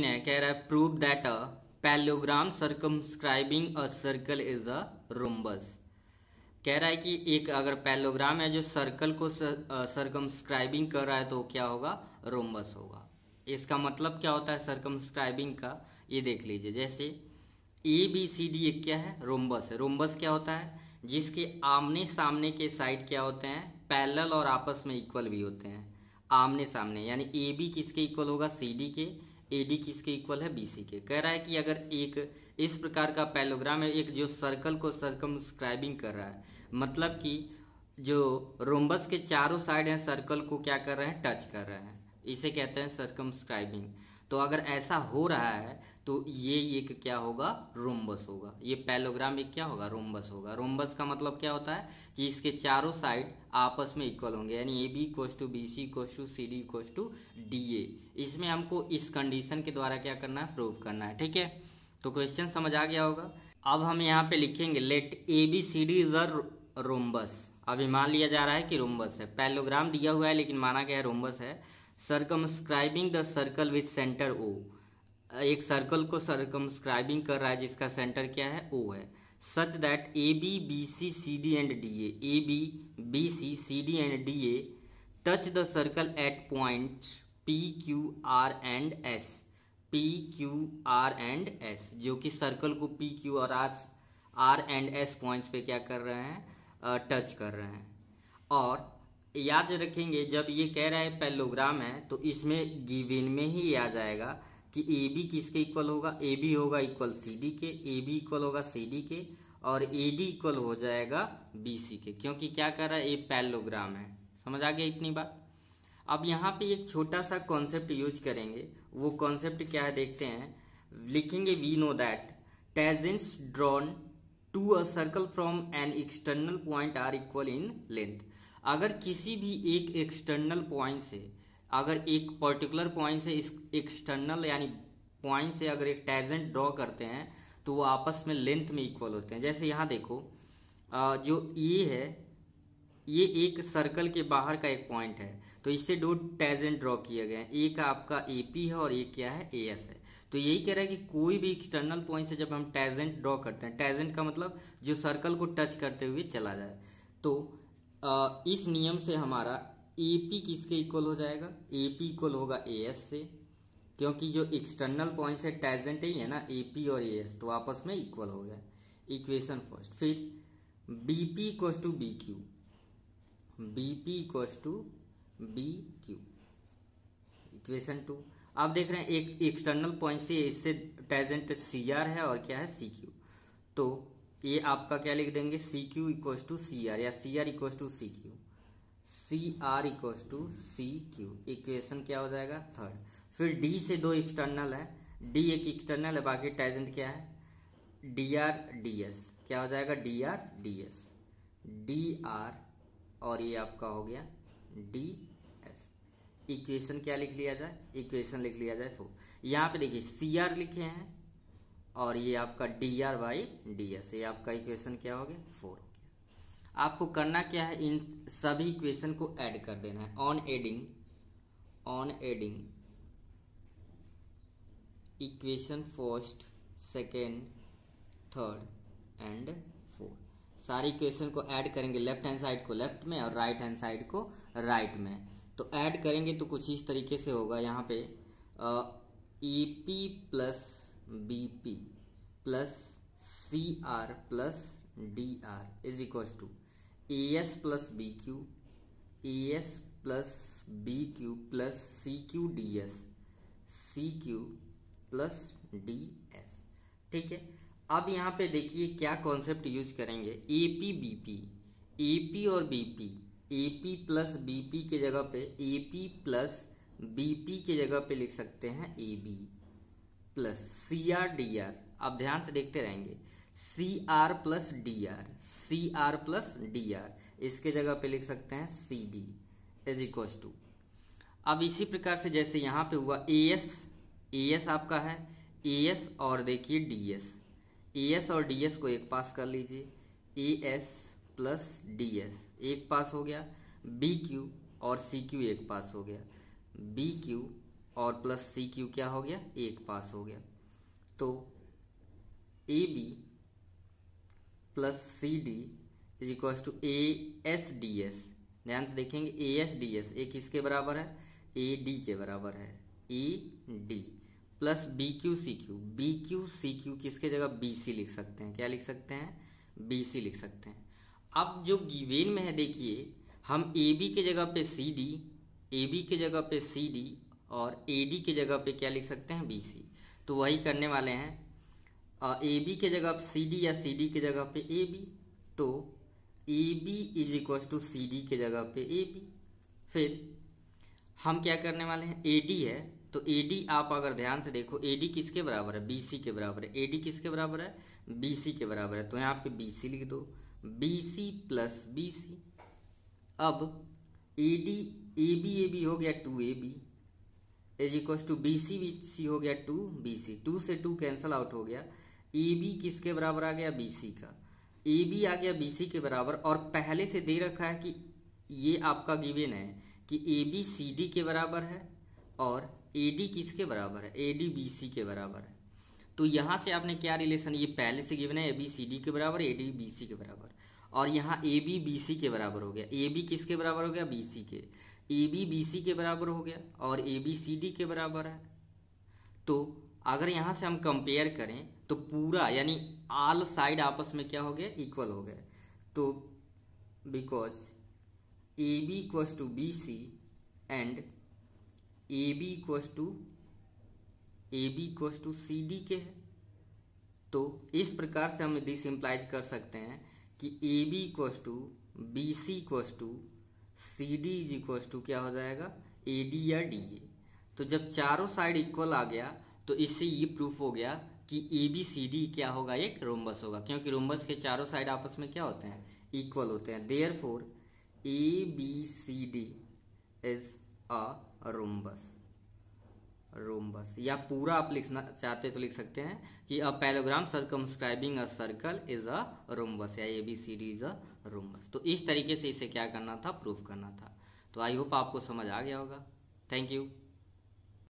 है कह रहा है prove that a parallelogram circumscribing a circle is a rhombus. कह रहा है कि एक अगर पैलोग्राम है जो सर्कल को सर्कमस्क्राइबिंग कर रहा है तो क्या होगा, रोम्बस होगा। इसका मतलब क्या होता है सर्कमस्क्राइबिंग का, ये देख लीजिए। जैसे ए बी सी डी एक क्या है, रोम्बस है। रोम्बस क्या होता है, जिसके आमने सामने के साइड क्या होते हैं, पैरेलल और आपस में इक्वल भी होते हैं। आमने सामने यानी ए बी किसके इक्वल होगा, सी डी के। ए डी किसके इक्वल है, बी सी के। कह रहा है कि अगर एक इस प्रकार का पैलोग्राम है, एक जो सर्कल को सर्कमस्क्राइबिंग कर रहा है, मतलब कि जो रोम्बस के चारों साइड हैं सर्कल को क्या कर रहे हैं, टच कर रहे हैं, इसे कहते हैं सर्कमस्क्राइबिंग। तो अगर ऐसा हो रहा है तो ये एक क्या होगा, रोम्बस होगा। ये पैलोग्राम एक क्या होगा, रोम्बस होगा। रोम्बस का मतलब क्या होता है कि इसके चारों साइड आपस में इक्वल होंगे, यानी A B equals to B C equals to C D equals to D A. इसमें हमको इस कंडीशन के द्वारा क्या करना है, प्रूव करना है। ठीक है, तो क्वेश्चन समझ आ गया होगा। अब हम यहाँ पे लिखेंगे let A B C D is a rhombus. अभी मान लिया जा रहा है कि रोम्बस है, पैलोग्राम दिया हुआ है लेकिन माना गया है रोम्बस है। Circumscribing the circle with centre O, एक सर्कल को सर्कमस्क्राइबिंग कर रहा है जिसका सेंटर क्या है, ओ है। Such that A B B C C D and D A B B C D and D A touch the circle at point P Q R and S. P Q R and S, जो कि circle को P Q और R and S points पे क्या कर रहे हैं, touch कर रहे हैं। और याद रखेंगे जब ये कह रहा है पैलोग्राम है तो इसमें गिवन में ही आ जाएगा कि ए बी किसके इक्वल होगा, ए बी होगा इक्वल सी डी के, ए बी इक्वल होगा सी डी के, और ए डी इक्वल हो जाएगा बी सी के, क्योंकि क्या कर रहा है, ये पैलोग्राम है। समझ आ गया इतनी बात। अब यहाँ पे एक छोटा सा कॉन्सेप्ट यूज करेंगे, वो कॉन्सेप्ट क्या है देखते हैं। लिखेंगे we know that tangents drawn to a circle from an external point are equal in length. अगर किसी भी एक एक्सटर्नल पॉइंट से, अगर एक पर्टिकुलर पॉइंट से इस एक्सटर्नल यानी पॉइंट से अगर एक टेजेंट ड्रॉ करते हैं तो वो आपस में लेंथ में इक्वल होते हैं। जैसे यहाँ देखो, जो ए है ये एक सर्कल के बाहर का एक पॉइंट है, तो इससे दो टेजेंट ड्रॉ किए गए हैं। एक आपका ए पी है और एक क्या है, ए एस है। तो यही कह रहा है कि कोई भी एक्सटर्नल पॉइंट से जब हम टेजेंट ड्रॉ करते हैं, टेजेंट का मतलब जो सर्कल को टच करते हुए चला जाए, तो इस नियम से हमारा ए पी किसके इक्वल हो जाएगा, ए पी इक्वल होगा ए एस से, क्योंकि जो एक्सटर्नल पॉइंट से टेजेंट ही है ना, ए पी और ए एस, तो आपस में इक्वल हो गया। Equation first. फिर B P equals to B Q, B P equals to B Q, equation 2। आप देख रहे हैं एक एक्सटर्नल पॉइंट से इससे टेजेंट सी आर है और क्या है, सी क्यू। तो ये आपका क्या लिख देंगे, C Q equals to C R, या C R equals to C Q, C R equals to C Q. Equation क्या हो जाएगा, थर्ड। फिर डी से दो एक्सटर्नल है, डी एक एक्सटर्नल है, बाकी टेजेंट क्या है, डी आर डी एस। क्या हो जाएगा, D R D S, D R, और ये आपका हो गया डी एस। इक्वेशन क्या लिख लिया जाए, इक्वेशन लिख लिया जाए 4। यहाँ पे देखिए सी आर लिखे हैं और ये आपका D R by D S, ये आपका इक्वेशन क्या हो गया, 4 हो गया। आपको करना क्या है, इन सभी इक्वेशन को ऐड कर देना है। On adding equation first, second, third and fourth, सारी इक्वेशन को ऐड करेंगे। लेफ्ट हैंड साइड को लेफ्ट में और राइट हैंड साइड को राइट में। तो ऐड करेंगे तो कुछ इस तरीके से होगा। यहाँ पे A P plus B P plus C R plus D R is equal to A S plus B Q, A S plus B Q plus C Q D S, C Q plus D S. ठीक है, अब यहाँ पे देखिए क्या concept use करेंगे, A P B P, A P और B P, A P plus B P के जगह पे A P plus B P के जगह पे लिख सकते हैं A B plus C R D R. अब ध्यान से देखते रहेंगे, C R plus D R, C R plus D R, इसके जगह पे लिख सकते हैं C D is equal to. अब इसी प्रकार से जैसे यहाँ पे हुआ ए एस आपका है ए एस, और देखिए डी एस, ए एस और डी एस को एक पास कर लीजिए, ए एस प्लस डी एस एक पास हो गया, बी क्यू और सी क्यू एक पास हो गया, बी क्यू और प्लस सी क्यू क्या हो गया, एक पास हो गया। तो A B plus C D is equal to A S D S. ध्यान से देखेंगे, A S D S A किसके बराबर है, ए डी के बराबर है, A D plus B Q C Q. B Q C Q किसके जगह बी सी लिख सकते हैं, क्या लिख सकते हैं, बी सी लिख सकते हैं। अब जो गिवेन में है देखिए, हम ए बी के जगह पे सी डी, ए बी के जगह पे सी डी और ए डी के जगह पे क्या लिख सकते हैं, बी सी। तो वही करने वाले हैं, ए बी के जगह सी डी या सी डी के जगह पे ए बी, तो A B is equal to C D के जगह पे ए बी। फिर हम क्या करने वाले हैं, ए डी है तो ए डी आप अगर ध्यान से देखो, ए डी किसके बराबर है, बी सी के बराबर है। ए डी किसके बराबर है, बी सी के बराबर है, तो यहाँ पे बी सी लिख दो, B C plus B C. अब ए डी ए बी हो गया 2ab is equal to B C हो गया 2bc, 2 से 2 कैंसल आउट हो गया। ए बी किसके बराबर आ गया, बी सी का, ए बी आ गया बी सी के बराबर। और पहले से दे रखा है कि ये आपका गिवन है कि ए बी सी डी के बराबर है और ए डी किसके बराबर है, ए डी बी सी के बराबर है। तो यहाँ से आपने क्या रिलेशन, ये पहले से गिवन है ए बी सी डी के बराबर, ए डी बी सी के बराबर, और यहाँ ए बी बी सी के बराबर हो गया। ए बी किसके बराबर हो गया, बी सी के, ए बी बी सी के बराबर हो गया और ए बी सी डी के बराबर है। तो अगर यहाँ से हम कंपेयर करें तो पूरा यानी ऑल साइड आपस में क्या हो गया, इक्वल हो गए। तो because A B equals to B C and A B equals to C D के है, तो इस प्रकार से हम दिस इम्प्लाइज कर सकते हैं कि A B equals to B C equals to C D is equals to क्या हो जाएगा, ए डी या डी ए। तो जब चारों साइड इक्वल आ गया तो इससे ये प्रूफ हो गया कि ए बी सी डी क्या होगा, एक रोम्बस होगा, क्योंकि रोम्बस के चारों साइड आपस में क्या होते हैं, इक्वल होते हैं। Therefore A B C D is a rhombus. या पूरा आप लिखना चाहते तो लिख सकते हैं कि a parallelogram circumscribing a circle is a rhombus, या A B C D is a rhombus. तो इस तरीके से इसे क्या करना था, प्रूफ करना था। तो आई होप आपको समझ आ गया होगा। Thank you.